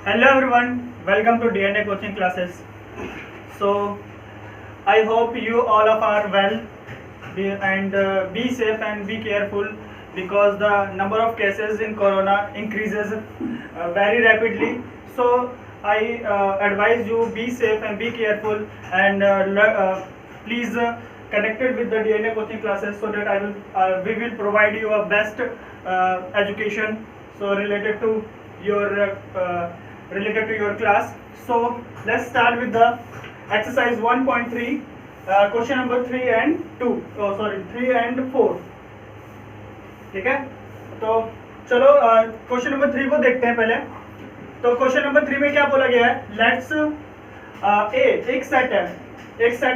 Hello everyone, welcome to DNA coaching classes. So I hope you all of are well and be safe and be careful because the number of cases in corona increases very rapidly. So I advise you be safe and be careful and please connected with the DNA coaching classes so that we will provide you a best education so related to your class. So let's start with the exercise 1.3 question number 3 and 2 3 and 4. ठीक है, तो चलो question number 3 को देखते हैं पहले. तो question number 3 में क्या बोला गया है, लेट्स एक सेट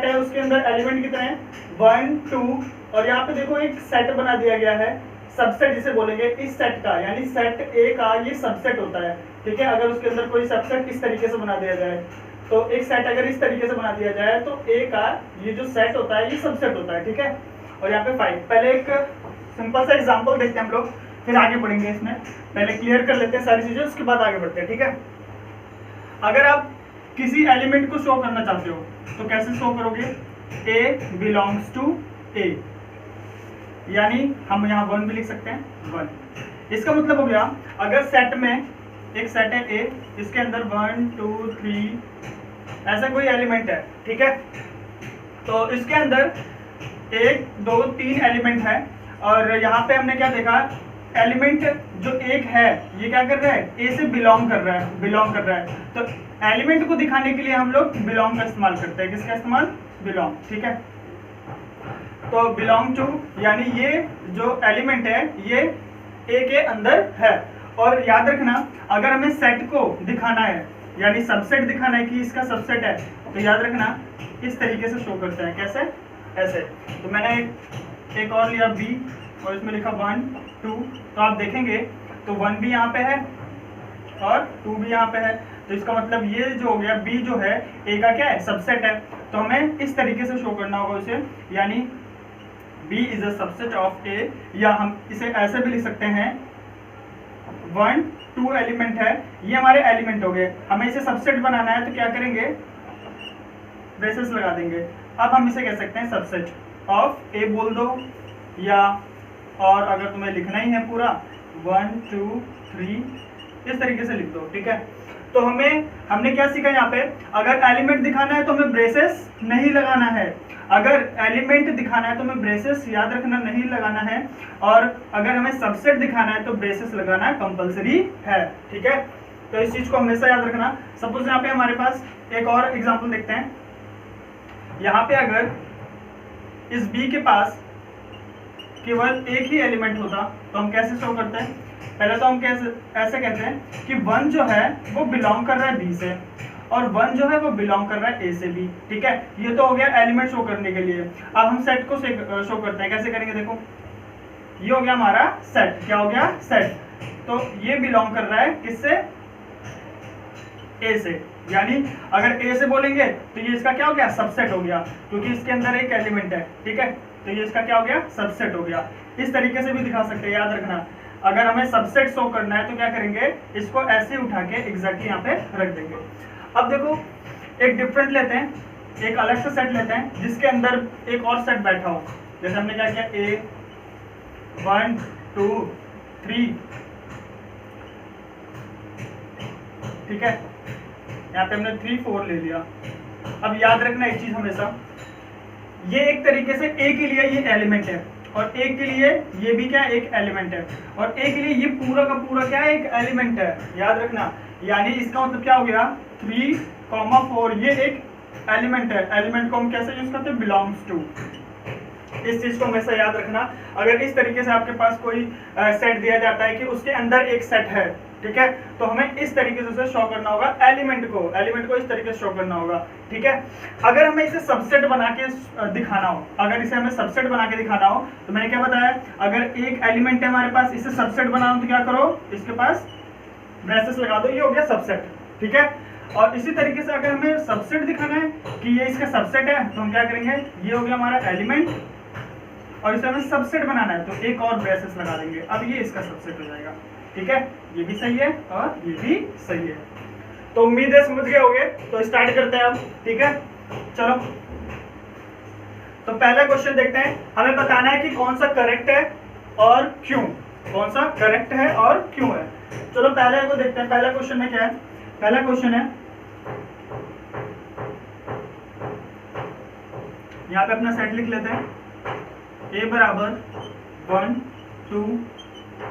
है, उसके अंदर एलिमेंट कितने हैं 1 2 और यहाँ पे देखो एक सेट बना दिया गया है, सबसेट जिसे बोलेंगे इस सेट का, यानी सेट ए का ये सबसेट होता है. ठीक है, अगर उसके अंदर कोई सबसेट इस तरीके से बना दिया जाए, तो एक सेट अगर इस तरीके से बना दिया जाए तो ए का ये जो सेट होता है ये सबसेट होता है. ठीक है, और यहाँ पे 5. पहले एक सिंपल सा एग्जांपल देखते हैं हम लोग, फिर आगे बढ़ेंगे. इसमें पहले क्लियर कर लेते हैं सारी चीजें, उसके बाद आगे बढ़ते हैं. ठीक है, अगर आप किसी एलिमेंट को शो करना चाहते हो तो कैसे शो करोगे, ए बिलोंग्स टू ए, यानी हम यहाँ 1 भी लिख सकते हैं 1. इसका मतलब हो गया अगर सेट में एक सेट है ए, इसके अंदर 1 2 3 ऐसा कोई एलिमेंट है. ठीक है, तो इसके अंदर 1 2 3 एलिमेंट है और यहाँ पे हमने क्या देखा, एलिमेंट जो एक है ये क्या कर रहा है, ए से बिलोंग कर रहा है. तो एलिमेंट को दिखाने के लिए हम लोग बिलोंग का इस्तेमाल करते हैं. किसका इस्तेमाल, बिलोंग. ठीक है, तो बिलोंग टू यानी ये जो एलिमेंट है ये ए के अंदर है. और याद रखना अगर हमें सेट को दिखाना है यानी सबसेट दिखाना है कि इसका सबसेट है, तो याद रखना इस तरीके से शो करते हैं. कैसे, ऐसे. तो मैंने एक और लिया बी और इसमें लिखा 1 2, तो आप देखेंगे तो 1 भी यहाँ पे है और 2 भी यहाँ पे है. तो इसका मतलब ये जो हो गया बी जो है ए का क्या है, सबसेट है. तो हमें इस तरीके से शो करना होगा उसे, यानी B is a subset of A, या हम इसे ऐसे भी लिख सकते हैं 1 2 एलिमेंट है, ये हमारे एलिमेंट हो गए. हमें इसे सबसेट बनाना है तो क्या करेंगे, ब्रेसेस लगा देंगे. अब हम इसे कह सकते हैं सबसेट ऑफ A बोल दो, या और अगर तुम्हें लिखना ही है पूरा 1 2 3 इस तरीके से लिख दो. ठीक है, तो हमने क्या सीखा यहाँ पे, अगर एलिमेंट दिखाना है तो हमें ब्रेसेस नहीं लगाना है. अगर एलिमेंट दिखाना है तो हमें ब्रेसेस याद रखना नहीं लगाना है, और अगर हमें सबसेट दिखाना है तो ब्रेसेस लगाना कंपलसरी है. ठीक है, तो इस चीज को हमेशा याद रखना. सपोज यहाँ पे हमारे पास एक और एग्जांपल देखते हैं. यहाँ पे अगर इस बी के पास केवल एक ही एलिमेंट होता तो हम कैसे शो करते हैं, पहले तो हम ऐसे कहते हैं कि 1 जो है वो बिलोंग कर रहा है बी से और 1 जो है वो बिलोंग कर रहा है ए से भी. ठीक है, ये तो हो गया एलिमेंट शो करने के लिए. अब हम सेट को शो करते हैं. कैसे करेंगे, देखो ये हो गया हमारा सेट. क्या हो गया, सेट. तो ये बिलोंग कर रहा है किससे, ए से, यानी अगर ए से बोलेंगे तो ये इसका क्या हो गया, सबसेट हो गया, क्योंकि इसके अंदर एक एलिमेंट है. ठीक है, तो ये इसका क्या हो गया, सबसेट हो गया. इस तरीके से भी दिखा सकते हैं. याद रखना अगर हमें सबसेट शो करना है तो क्या करेंगे, इसको ऐसे उठा के एग्जैक्टली यहाँ पे रख देंगे. अब देखो एक डिफरेंट लेते हैं, एक अलग सा सेट लेते हैं जिसके अंदर एक और सेट बैठा हो. जैसे हमने क्या किया, ए 1 2 3. ठीक है, यहाँ पे हमने 3 4 ले लिया. अब याद रखना एक चीज हमेशा, ये एक तरीके से ए के लिए ये एलिमेंट है और ए के लिए ये भी क्या एक एलिमेंट है, और ए के लिए ये पूरा का पूरा क्या है, एक एलिमेंट है. याद रखना, यानी इसका मतलब क्या हो गया, 3 4 ये एक एलिमेंट है. एलिमेंट को हम कैसे यूज करते हैं, बिलोंग्स टू. इस चीज को हमेशा याद रखना. अगर इस तरीके से आपके पास कोई सेट दिया जाता है कि उसके अंदर एक सेट है, ठीक है, तो हमें इस तरीके से शो करना होगा एलिमेंट को इस तरीके से शो करना होगा. ठीक है, अगर हमें इसे सबसेट बना के दिखाना हो, तो मैंने क्या बताया, अगर एक एलिमेंट है हमारे पास, इसे सबसेट बनाना तो क्या करो, इसके पास ब्रेसेस लगा दो, ये हो गया सबसेट. ठीक है, और इसी तरीके से अगर हमें सबसेट दिखाना है कि ये इसका सबसेट है तो हम क्या करेंगे, ये हो गया हमारा एलिमेंट और इसे हमें सबसेट बनाना है तो एक और ब्रेसेस लगा देंगे. अब ये इसका सबसेट हो जाएगा. ठीक है, ये भी सही है और ये भी सही है. तो उम्मीद है समझ गए होगे, तो स्टार्ट करते हैं अब, ठीक है। चलो, तो पहला क्वेश्चन देखते हैं। हमें बताना है कि कौन सा करेक्ट है और क्यों, कौन सा करेक्ट है और क्यों है। चलो पहले को देखते हैं, पहला क्वेश्चन में क्या है। पहला क्वेश्चन है, यहाँ पे अपना सेट लिख लेते हैं। ए बराबर 1 2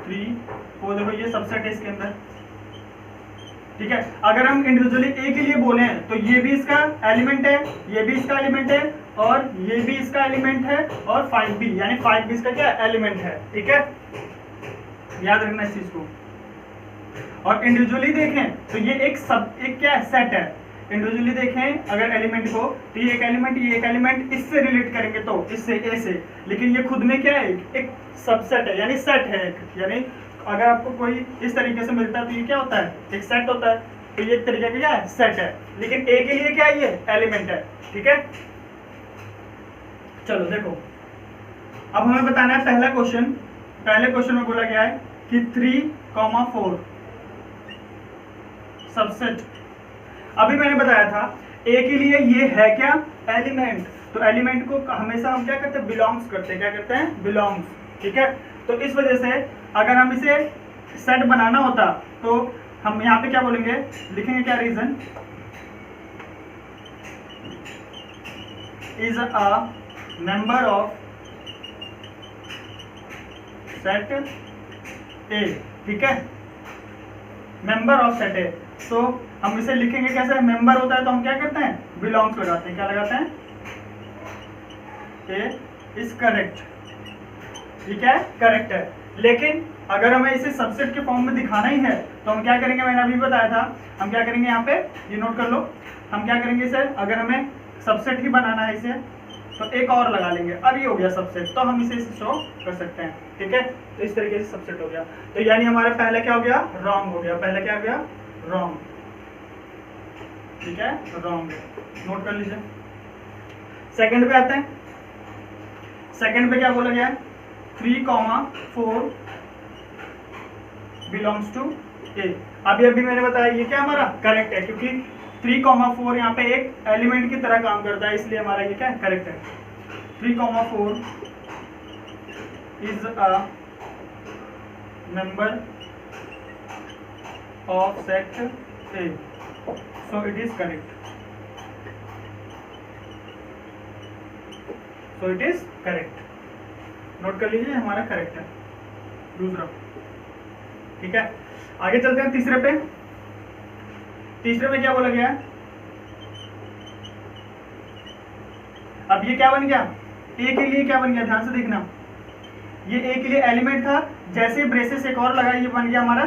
3 4, देखो ये सबसेट है इसके अंदर, ठीक है। अगर हम इंडिविजुअली ए के लिए बोले हैं तो ये भी इसका एलिमेंट है, ये भी इसका एलिमेंट है, और ये भी इसका एलिमेंट है, और 5 भी, यानी 5 भी इसका क्या एलिमेंट है, ठीक है। याद रखना इस चीज को। और इंडिविजुअली देखें तो ये एक क्या है, सेट है। इंडिविजुअली देखें अगर एलिमेंट को, तो ये एक एलिमेंट, ये एक एलिमेंट, इससे रिलेट करेंगे तो इससे, ए से, लेकिन ये खुद में क्या है, एक सबसेट है, यानी सेट है एक। यानी अगर आपको कोई इस तरीके से मिलता है तो ये क्या होता है, एक सेट होता है। तो ये एक तरीके का क्या है, सेट है। लेकिन ए के लिए क्या है, ये एलिमेंट है, ठीक है। चलो देखो, अब हमें बताना है पहला क्वेश्चन। पहले क्वेश्चन में बोला गया है कि 3,4 सबसेट। अभी मैंने बताया था ए के लिए ये है क्या, एलिमेंट। तो एलिमेंट को हमेशा हम क्या करते हैं, बिलोंग्स करते हैं। क्या करते हैं, बिलोंग्स, ठीक है। तो इस वजह से अगर हम इसे सेट बनाना होता तो हम यहाँ पे क्या बोलेंगे, लिखेंगे क्या, region is a member of set A, ठीक है। मेंबर ऑफ सेट ए, तो हम इसे लिखेंगे कैसे, मेंबर होता है तो हम क्या करते हैं, बिलोंग्स लगाते हैं। क्या लगाते हैं, ए इज करेक्ट, ठीक है, करेक्ट है। लेकिन अगर हमें इसे सबसेट के फॉर्म में दिखाना ही है तो हम क्या करेंगे, मैंने अभी बताया था, हम क्या करेंगे, यहाँ पे ये नोट कर लो, हम क्या करेंगे इसे, अगर हमें सबसेट ही बनाना है इसे, तो एक और लगा लेंगे। अब ये हो गया सबसेट, तो हम इसे शो कर सकते हैं, ठीक है। तो इस तरीके से सबसेट हो गया। तो यानी हमारा पहला क्या हो गया, रॉन्ग हो गया। पहला क्या हो गया, रॉन्ग, ठीक है, रॉन्ग, नोट कर लीजिए। सेकंड पे आते हैं। सेकंड पे क्या बोला गया है, 3,4 बिलोंग्स टू ए। अभी मैंने बताया ये क्या हमारा करेक्ट है, क्योंकि 3,4 यहाँ पे एक एलिमेंट की तरह काम करता है, इसलिए हमारा ये क्या है, करेक्ट है। 3,4 is a member of set A, so it is correct, so it is correct. Note कर लीजिए, हमारा करेक्ट है दूसरा, ठीक है। आगे चलते हैं तीसरे पे। तीसरे में क्या बोला गया है, अब ये क्या बन गया, ए के लिए क्या बन गया, ध्यान से देखना। ये ए के लिए एलिमेंट था, जैसे ब्रेसेस एक और लगा, ये बन गया हमारा,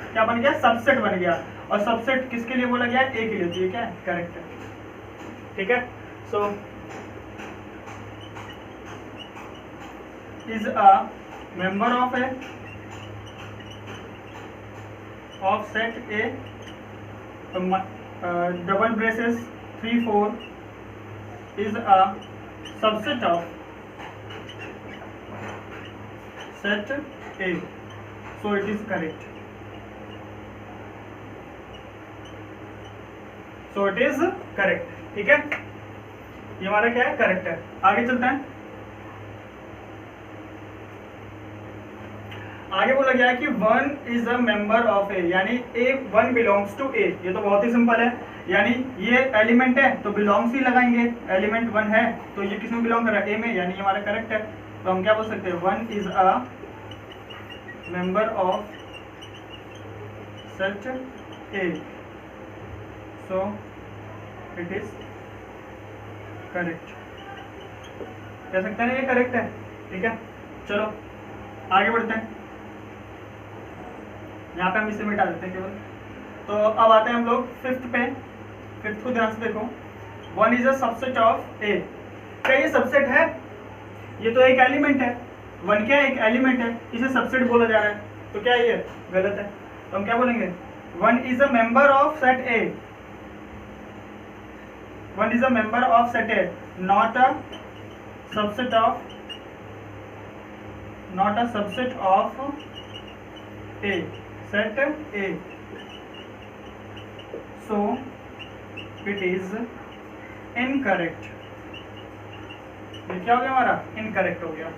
क्या बन गया, सबसेट बन गया। और सबसेट किसके लिए बोला गया, ए के लिए, तो ये क्या है, करेक्ट है, ठीक है। So is a member of A of set A, double braces 3 4 is a subset of set A, so it is correct, so it is correct, ठीक है। ये हमारा क्या है, करेक्ट है। आगे चलते हैं। आगे बोला गया है कि 1 इज अ मेंबर ऑफ ए, यानी ए 1 बिलोंग्स टू ए। ये तो बहुत ही सिंपल है, यानी ये एलिमेंट है तो बिलोंग्स ही लगाएंगे। एलिमेंट 1 है तो ये किसमें बिलोंग कर रहा है, ए में, यानी हमारा करेक्ट है। तो हम क्या बोल सकते हैं, 1 is a member of set A, so it is correct. कह सकते हैं ये करेक्ट है, ठीक है। चलो आगे बढ़ते हैं। यहाँ पे हम इसे मिटा देते हैं केवल। तो अब आते हैं हम लोग फिफ्थ पे। फिफ्थ को ध्यान से देखो, 1 इज अ सबसेट ऑफ ए। क्या ये सबसेट है, ये तो एक एलिमेंट है। 1 क्या है, एक एलिमेंट है, इसे सबसेट बोला जा रहा है, तो क्या ये गलत है। तो हम क्या बोलेंगे, 1 is a member of set A, 1 is a member of set A, not a subset of A, set A. So it is incorrect. ये क्या हो गया हमारा, इनकरेक्ट हो गया,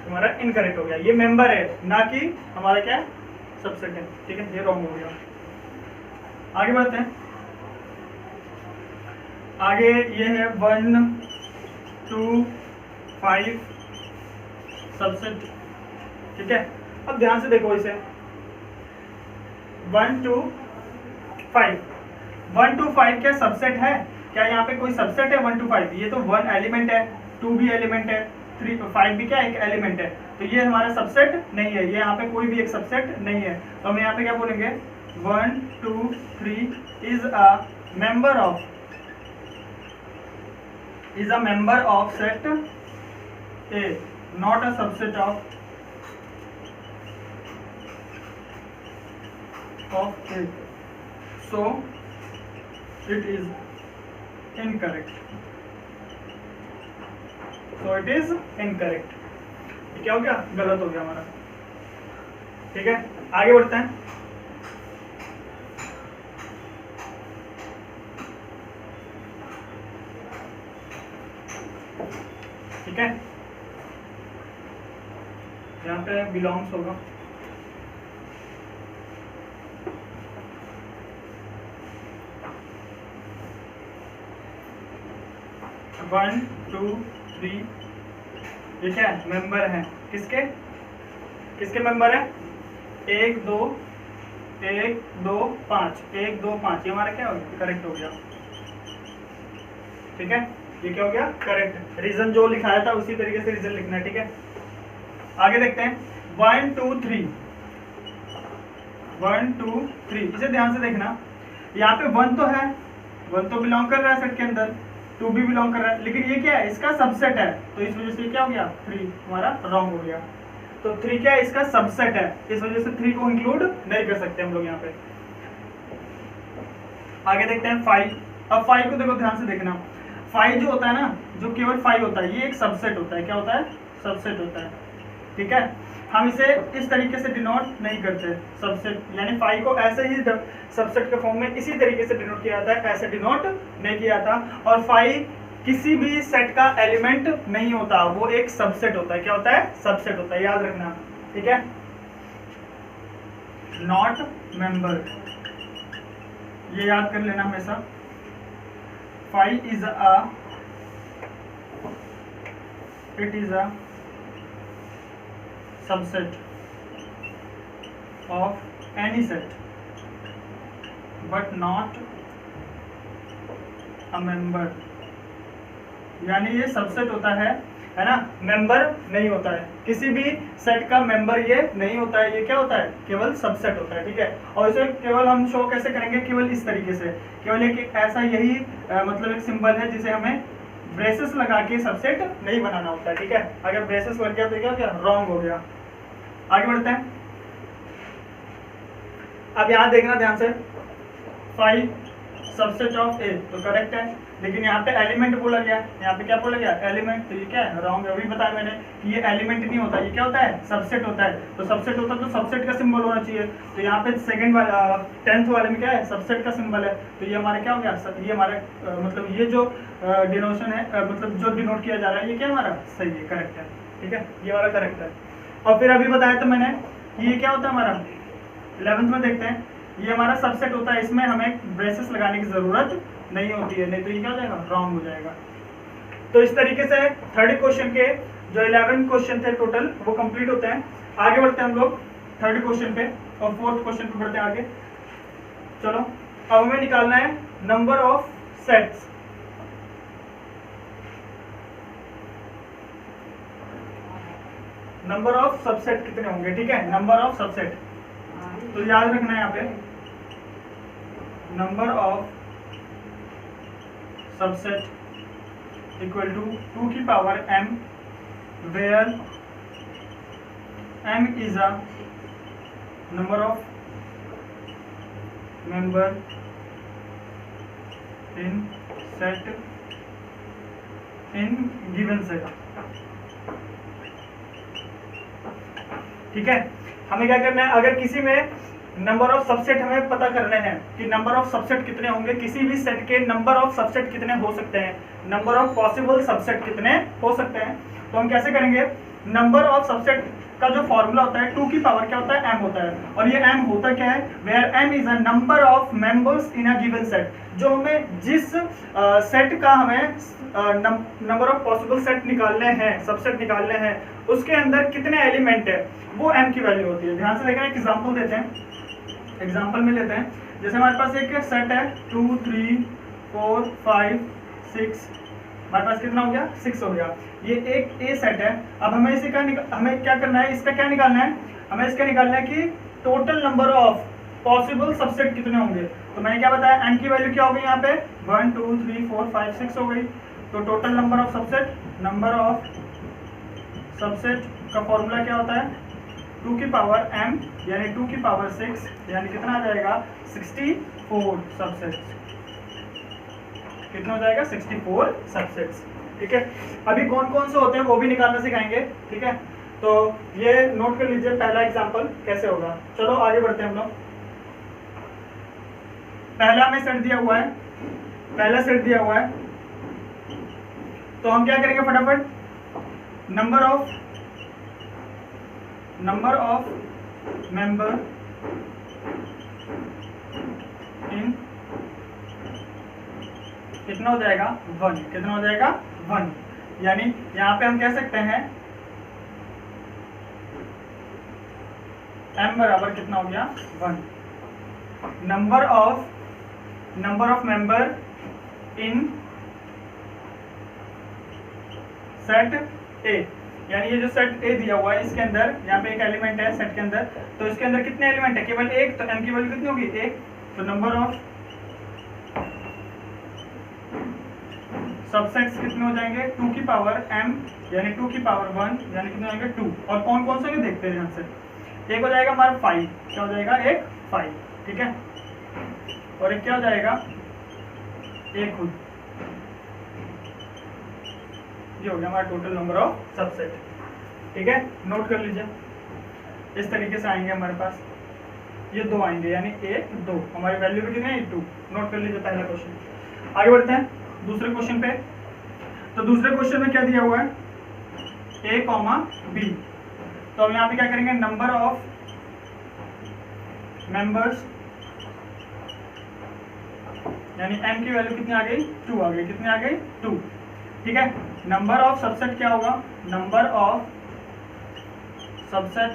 हमारा इनकरेक्ट हो गया। ये मेंबर है ना कि हमारा क्या सबसेट है, ठीक है, ये रॉन्ग हो गया। आगे बढ़ते हैं, आगे ये है 1 2 5 सबसेट, ठीक है। अब ध्यान से देखो इसे, 1 2 5, 1 2 5 क्या सबसेट है? क्या यहाँ पे कोई सबसेट है 1 2 5? ये तो 1 एलिमेंट है, 2 भी एलिमेंट है, 3 5 भी क्या एक एलिमेंट है, तो ये हमारा सबसेट नहीं है, ये यहाँ पे कोई भी एक सबसेट नहीं है। तो हम यहाँ पे क्या बोलेंगे, 1 2 3 is a member of set A, not a subset of A, so it is incorrect, so it is incorrect. क्या हो गया, गलत हो गया हमारा, ठीक है। आगे बढ़ते हैं, ठीक है, यहाँ पे बिलोंग्स होगा, वन टू थ्री, ये क्या है, मेंबर है, किसके किसके मेंबर है, 1 2 1 2 5, 1 2 5, ये हमारा क्या हो गया, करेक्ट हो गया, ठीक है। ये क्या हो गया, करेक्ट। रीजन जो लिखाया था उसी तरीके से रीजन लिखना है, ठीक है। आगे देखते हैं, 1 2 3, 1 2 3, इसे ध्यान से देखना, यहाँ पे 1 तो है, 1 तो बिलोंग कर रहा है सेट के अंदर, 2 भी बिलोंग कर रहा है, लेकिन ये क्या है, इसका सबसेट है, तो इस वजह से क्या हो गया, 3 हमारा रॉन्ग हो गया। तो 3 क्या है, इसका सबसेट है, इस वजह से 3 को इंक्लूड नहीं कर सकते हम लोग यहाँ पे। आगे देखते हैं 5। अब 5 को देखो, ध्यान से देखना, 5 जो होता है ना, जो केवल 5 होता है, ये एक सबसेट होता है, क्या होता है, सबसेट होता है, ठीक है। हम इसे इस तरीके से डिनोट नहीं करते सबसेट, यानी 5 को ऐसे ही सबसेट के फॉर्म में इसी तरीके से डिनोट किया जाता है, ऐसे डिनोट नहीं किया जाता। और 5 किसी भी सेट का एलिमेंट नहीं होता, वो एक सबसेट होता है, क्या होता है, सबसेट होता है, याद रखना, ठीक है। नॉट मेंबर, ये याद कर लेना हमेशा, 5 is a, it is a subset of any set but not a member, यानी ये सबसेट होता है ना, मेंबर नहीं होता है, किसी भी सेट का मेंबर ये नहीं होता है, ये क्या होता है, केवल सबसेट होता है, ठीक है। और इसे केवल हम शो कैसे करेंगे, केवल इस तरीके से, केवल एक ऐसा यही मतलब एक सिंबल है जिसे हमें ब्रेसेस लगा के सबसेट नहीं बनाना होता है, ठीक है। अगर ब्रेसेस लग गया तो क्या क्या रॉन्ग हो गया। आगे बढ़ते हैं, अब यहाँ देखना ध्यान से, 5 सबसेट ऑफ ए तो करेक्ट है, लेकिन यहाँ पे एलिमेंट बोला गया, यहाँ पे क्या बोला गया, एलिमेंट, तो ये क्या है, रॉन्ग है। अभी बताया मैंने कि ये एलिमेंट नहीं होता, ये क्या होता है, सबसेट होता है। तो सबसेट होता है तो सबसेट का सिंबल होना चाहिए, तो यहाँ पे सेकंड वाला 10th वाले में क्या है, सबसेट का सिंबल है, तो ये हमारा क्या हो गया, ये हमारा मतलब ये जो डिनोशन है, मतलब जो डिनोट किया जा रहा है, ये क्या हमारा सही है, करेक्ट है, ठीक है, ये हमारा करेक्ट है। और फिर अभी बताया तो मैंने कि ये क्या होता है हमारा, 11th में देखते हैं, ये हमारा सबसेट होता है, इसमें हमें ब्रेसेस लगाने की जरूरत नहीं होती है, नहीं तो ये क्या हो जाएगा, रॉन्ग हो जाएगा। तो इस तरीके से थर्ड क्वेश्चन के जो 11 क्वेश्चन थे टोटल वो कंप्लीट होते हैं। आगे बढ़ते हैं हम लोग थर्ड क्वेश्चन पे और फोर्थ क्वेश्चन पे बढ़ते हैं आगे। चलो अब हमें निकालना है number of sets. Number of subset कितने होंगे, ठीक है, नंबर ऑफ सबसेट। तो याद रखना है यहाँ पे number of subset equal to 2 की power m, where m is a number of member in set in given set, ठीक है। हमें क्या करना है, अगर किसी में नंबर ऑफ सबसेट हमें पता करने हैं कि नंबर ऑफ सबसेट कितने होंगे, किसी भी सेट के नंबर ऑफ सबसेट कितने हो सकते हैं, नंबर ऑफ पॉसिबल सबसेट कितने हो सकते हैं। तो हम कैसे करेंगे, नंबर ऑफ सबसेट का जो फॉर्मूला होता है 2 की पावर क्या होता है, m होता है। और ये m होता क्या है, where m is a number of members in a given set. जो हमें जिस सेट का हमें नंबर ऑफ पॉसिबल सेट निकालने हैं, सबसेट निकालने हैं, उसके अंदर कितने एलिमेंट है, वो m की वैल्यू होती है। ध्यान से देखना, एक एग्जांपल देते हैं, एग्जांपल में लेते हैं। जैसे हमारे पास एक सेट है 2 3 4 5 6, हमारे पास कितना हो गया, 6 हो गया। ये एक ए सेट है। अब हमें इसी का हमें क्या करना है, इसका क्या निकालना है, हमें इसका निकालना है कि total number of possible subset कितने होंगे। तो मैंने क्या बताया, m की वैल्यू क्या हो गई यहाँ पे 1 2 3 4 5 6 हो गई। तो total number of subset, number of subset का फॉर्मूला क्या होता है, 2 की पावर m यानी 2 की पावर 6 यानी कितना आ जाएगा 64 सबसेट्स। कितना हो जाएगा 64 सबसेट्स। ठीक है, अभी कौन कौन से होते हैं वो भी निकालना सिखाएंगे। ठीक है, तो ये नोट कर लीजिए पहला एग्जांपल कैसे होगा। चलो आगे बढ़ते हैं हम लोग। पहला हमें सेट दिया हुआ है, पहला सेट दिया हुआ है, तो हम क्या करेंगे फटाफट, नंबर ऑफ मेंबर इन कितना हो जाएगा 1, कितना हो जाएगा 1। यानी यहां पे हम कह सकते हैं m बराबर कितना हो गया 1। Number of member in set ए, यानी ये जो सेट ए दिया हुआ है इसके अंदर यहाँ पे एक एलिमेंट है सेट के अंदर, तो इसके अंदर कितने एलिमेंट है, केवल एक, तो m की वैल्यू कितनी होगी 1। तो नंबर ऑफ सबसेट्स कितने हो जाएंगे 2 की पावर m यानी 2 की पावर 1 यानी कितने होंगे 2। और कौन कौन से होंगे देखते हैं ध्यान से। एक हो जाएगा हमारा 5, क्या हो जाएगा एक 5, ठीक है, और एक क्या हो जाएगा एक खुद। ये हो गया हमारा टोटल नंबर ऑफ सबसेट। ठीक है, नोट कर लीजिए, इस तरीके से आएंगे हमारे पास, ये 2 आएंगे यानी 1 2, हमारी वैल्यू भी कितनी है 2। नोट कर लीजिए पहला क्वेश्चन। आगे बढ़ते हैं दूसरे क्वेश्चन पे। तो दूसरे क्वेश्चन में क्या दिया हुआ है a, b। तो हम यहाँ पे क्या करेंगे, नंबर ऑफ मेंबर्स यानी m की वैल्यू कितनी आ गई 2 आ गई, कितनी आ गई 2। ठीक है, नंबर ऑफ सबसेट क्या होगा, number of subset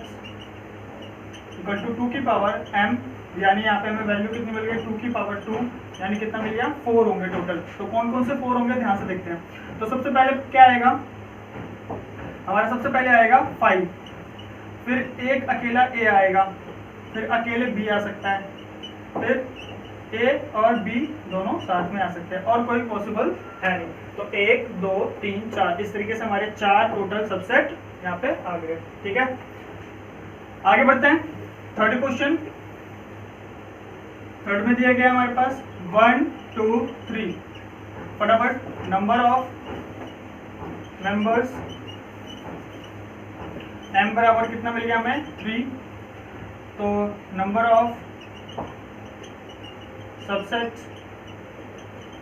equal to 2 की पावर m, यानी यहाँ पे हमें वैल्यू कितनी मिल गई 2 की पावर 2 यानी कितना मिल गया 4 होंगे टोटल। तो कौन कौन से 4 होंगे ध्यान से देखते हैं। तो सबसे पहले क्या आएगा हमारा, सबसे पहले आएगा 5, फिर एक अकेला a आएगा, फिर अकेले b आ सकता है, फिर a और b दोनों साथ में आ सकते हैं, और कोई पॉसिबल है नहीं। तो 1 2 3 4 इस तरीके से हमारे 4 टोटल सबसेट यहाँ पे आ गए। ठीक है, आगे बढ़ते हैं। थर्ड क्वेश्चन, थर्ड में दिया गया हमारे पास 1 2 3, फटाफट नंबर ऑफ मेंबर्स m बराबर कितना मिल गया हमें 3। तो नंबर ऑफ सबसेट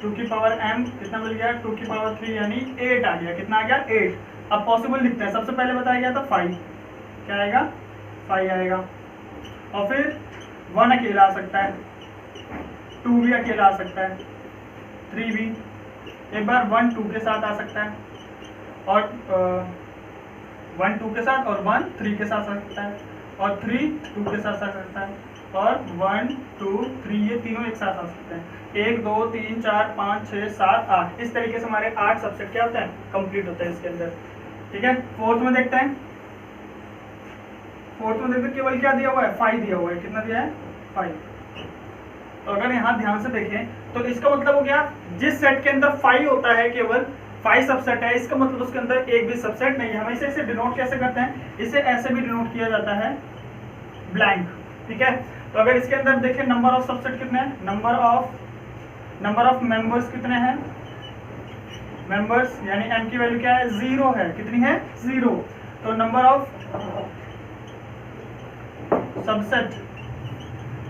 2 की पावर m कितना मिल गया 2 की पावर 3 यानी 8 आ गया, कितना आ गया 8। अब पॉसिबल लिखते हैं, सबसे पहले बताया गया था 5, क्या आएगा 5 आएगा, और फिर 1 अकेला आ सकता है, 2 भी अकेला आ सकता है, 3 भी एक बार 1 2 के साथ आ सकता है, और 1 2 के साथ, और 1 3 के साथ आ सकता है, और 3 2 के साथ आ सकता है, और 1 2 3 ये तीनों एक साथ आ सकते हैं। 1 2 3 4 5 6 7 8 इस तरीके से हमारे 8 सबसेट क्या होता है कंप्लीट होता है इसके अंदर। ठीक है, फोर्थ में देखते हैं। फोर्थ में देखते केवल क्या दिया हुआ है 5 दिया हुआ है, कितना दिया है 5। तो अगर यहाँ ध्यान से देखें तो इसका मतलब हो गया जिस सेट के अंदर 5 होता है केवल 5 सबसेट है, इसका मतलब उसके अंदर एक भी सबसेट नहीं है। हम इसे डिनोट कैसे करते हैं, इसे ऐसे भी डिनोट किया जाता है ब्लैंक। ठीक है, तो अगर इसके अंदर देखें नंबर ऑफ सबसेट कितने हैं, नंबर ऑफ मेंबर्स कितने हैं, मेंबर्स यानी m की वैल्यू क्या है 0 है, कितनी है 0। तो नंबर ऑफ सबसेट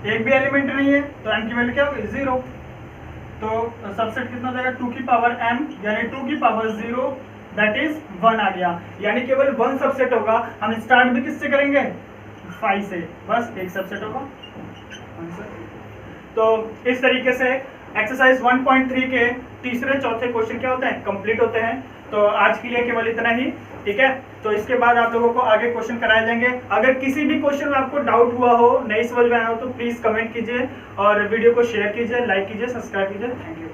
एक भी एलिमेंट नहीं है तो m की वैल्यू क्या होगी 0। तो सबसेट कितना हो जाएगा 2 की पावर m यानी 2 की पावर 0 दैट इज 1 आ गया, यानी केवल 1 सबसेट होगा। हम स्टार्ट भी किससे करेंगे 5 से, बस एक सबसेट होगा। तो इस तरीके से एक्सरसाइज 1.3 के तीसरे चौथे क्वेश्चन क्या होते हैं कंप्लीट होते हैं। तो आज के लिए केवल इतना ही, ठीक है। तो इसके बाद आप लोगों को आगे क्वेश्चन कराए जाएंगे। अगर किसी भी क्वेश्चन में आपको डाउट हुआ हो, नहीं समझ में आया हो तो प्लीज कमेंट कीजिए और वीडियो को शेयर कीजिए, लाइक कीजिए, सब्सक्राइब कीजिए। Thank you.